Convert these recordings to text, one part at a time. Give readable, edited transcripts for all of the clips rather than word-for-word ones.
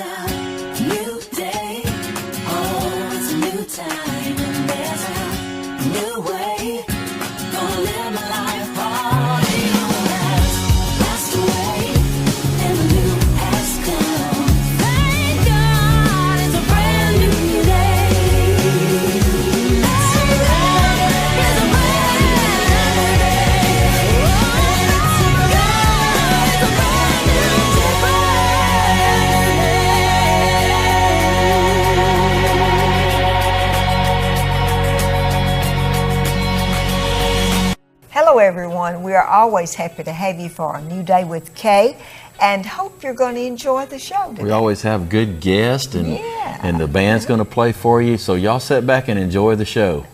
It's a new day. Oh, it's a new time. And there's a new way. Gonna live my life party on that. Passed away and the new has come. Thank God it's a brand new day. Thank God it's a brand new day. Oh, God, it's a brand new day. Hello everyone, we are always happy to have you for a New Day with Kay and hope you're going to enjoy the show today. We always have good guests and the band's going to play for you, so y'all sit back and enjoy the show.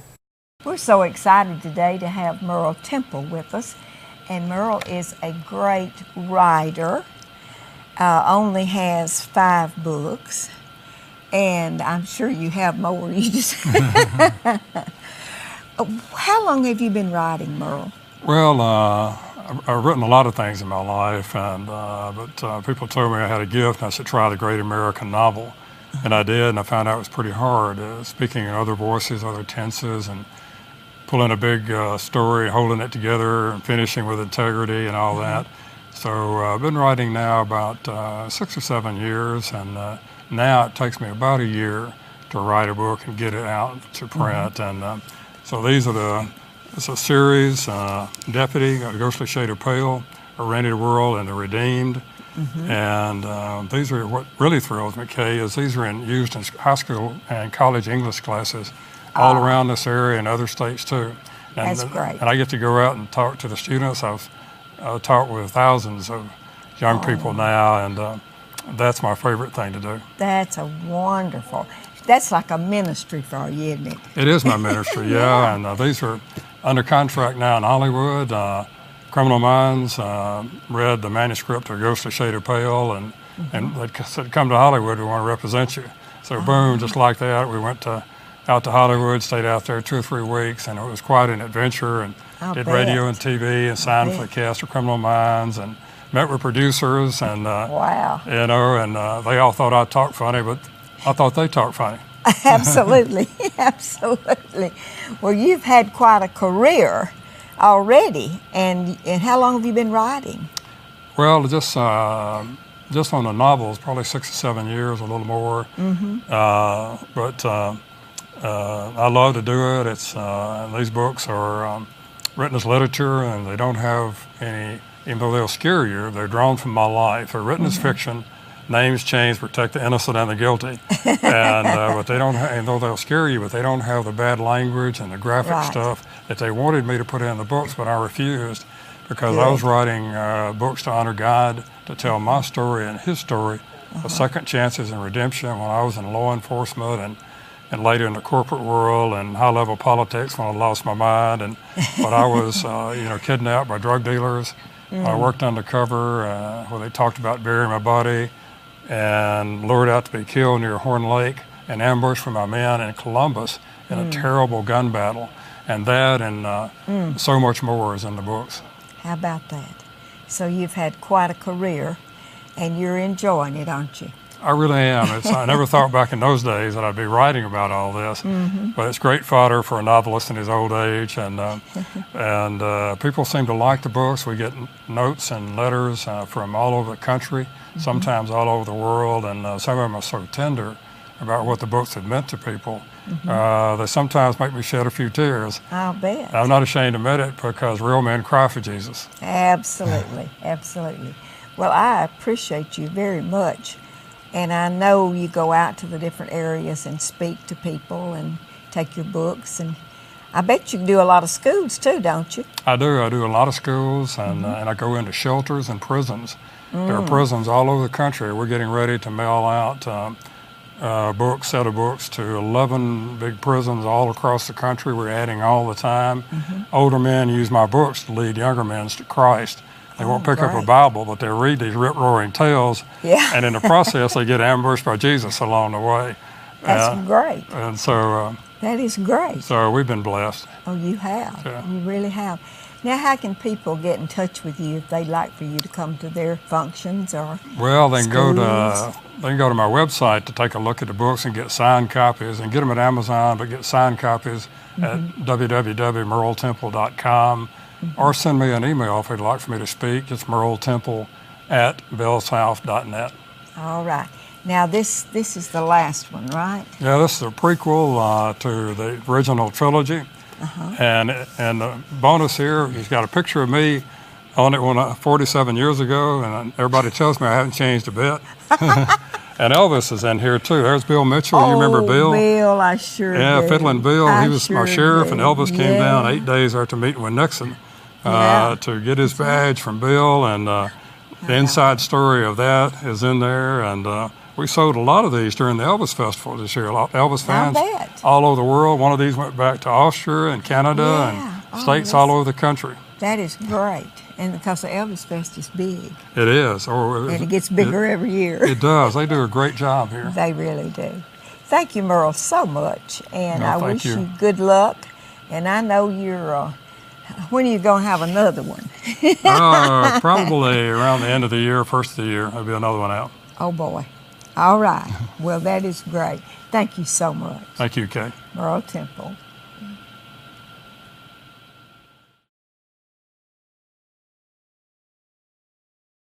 We're so excited today to have Merle Temple with us, and Merle is a great writer, only has 5 books, and I'm sure you have more. You just How long have you been writing, Merle? Well, I've written a lot of things in my life, and but people told me I had a gift and I should try the great American novel. And I did, and I found out it was pretty hard, speaking in other voices, other tenses, and pulling a big story, holding it together, and finishing with integrity and all that. So I've been writing now about 6 or 7 years, and now it takes me about a year to write a book and get it out to print. And so these are it's a series, Deputy, A Ghostly Shade of Pale, A Rented World, and The Redeemed. And these are what really thrills me, Kay, is these are used in high school and college English classes all around this area and other states too. And, That's great. And I get to go out and talk to the students. I've talked with thousands of young people now, and that's my favorite thing to do. That's a wonderful, that's like a ministry for you, isn't it? It is my ministry, yeah. And these are under contract now in Hollywood. Criminal Minds read the manuscript of Ghostly Shade of Pale, and they said, come to Hollywood, we want to represent you. So boom, just like that, we went out to Hollywood, stayed out there 2 or 3 weeks, and it was quite an adventure, and did radio and TV, and signed for the cast of Criminal Minds, and met with producers, and wow. You know, and they all thought I talked funny, but I thought they talked funny. Absolutely, absolutely. Well, you've had quite a career already, and how long have you been writing? Well, just on the novels, probably 6 or 7 years, a little more. But I love to do it. It's these books are written as literature, and they don't have any, even though they'll scare you, they're drawn from my life. They're written as fiction. Names change, protect the innocent and the guilty, and but they don't. And though they'll scare you, but they don't have the bad language and the graphic stuff that they wanted me to put in the books, but I refused because I was writing books to honor God, to tell my story and His story of second chances and redemption when I was in law enforcement and later in the corporate world and high-level politics when I lost my mind and when I was kidnapped by drug dealers. I worked undercover where they talked about burying my body, and lured out to be killed near Horn Lake and ambushed for my men in Columbus in a terrible gun battle. And that and so much more is in the books. How about that? So you've had quite a career, and you're enjoying it, aren't you? I really am. I never thought back in those days that I'd be writing about all this, but it's great fodder for a novelist in his old age, and people seem to like the books. We get notes and letters from all over the country, sometimes all over the world, and some of them are so tender about what the books have meant to people. They sometimes make me shed a few tears. I'll bet. I'm not ashamed to admit it because real men cry for Jesus. Absolutely, absolutely. Well, I appreciate you very much. And I know you go out to the different areas and speak to people and take your books. And I bet you do a lot of schools too, don't you? I do. I do a lot of schools, and I go into shelters and prisons. There are prisons all over the country. We're getting ready to mail out a set of books to 11 big prisons all across the country. We're adding all the time. Older men use my books to lead younger men to Christ. They won't pick up a Bible, but they'll read these rip-roaring tales, and in the process, they get ambushed by Jesus along the way. That's great. And so... that is great. So we've been blessed. Oh, you have. Yeah. You really have. Now, how can people get in touch with you if they'd like for you to come to their functions or Well, they can go to they can go to my website to take a look at the books and get signed copies, and get them at Amazon, but get signed copies at www.merletemple.com, or send me an email if they'd like for me to speak. It's merletemple@bellsouth.net. All right. Now this is the last one, right? Yeah, this is a prequel to the original trilogy. And the bonus here, he's got a picture of me on it 47 years ago, and everybody tells me I haven't changed a bit. And Elvis is in here too. There's Bill Mitchell. You remember Bill? Bill, I sure Yeah, do. Fiddlin' Bill. He was my sheriff, and Elvis came down Yeah. 8 days after meeting with Nixon Yeah. to get his badge from Bill, and the inside story of that is in there. And we sold a lot of these during the Elvis Festival this year. Elvis fans bet. all over the world. One of these went back to Austria and Canada Yeah. and states all over the country. That is great. And because the Elvis Fest is big. It is. And it gets bigger every year. It does. They do a great job here. They really do. Thank you, Merle, so much. And No, I thank wish you. you good luck. And I know you're, when are you going to have another one? Probably around the end of the year, first of the year, there'll be another one out. Oh, boy. All right. Well, that is great. Thank you so much. Thank you, Kay. Merle Temple.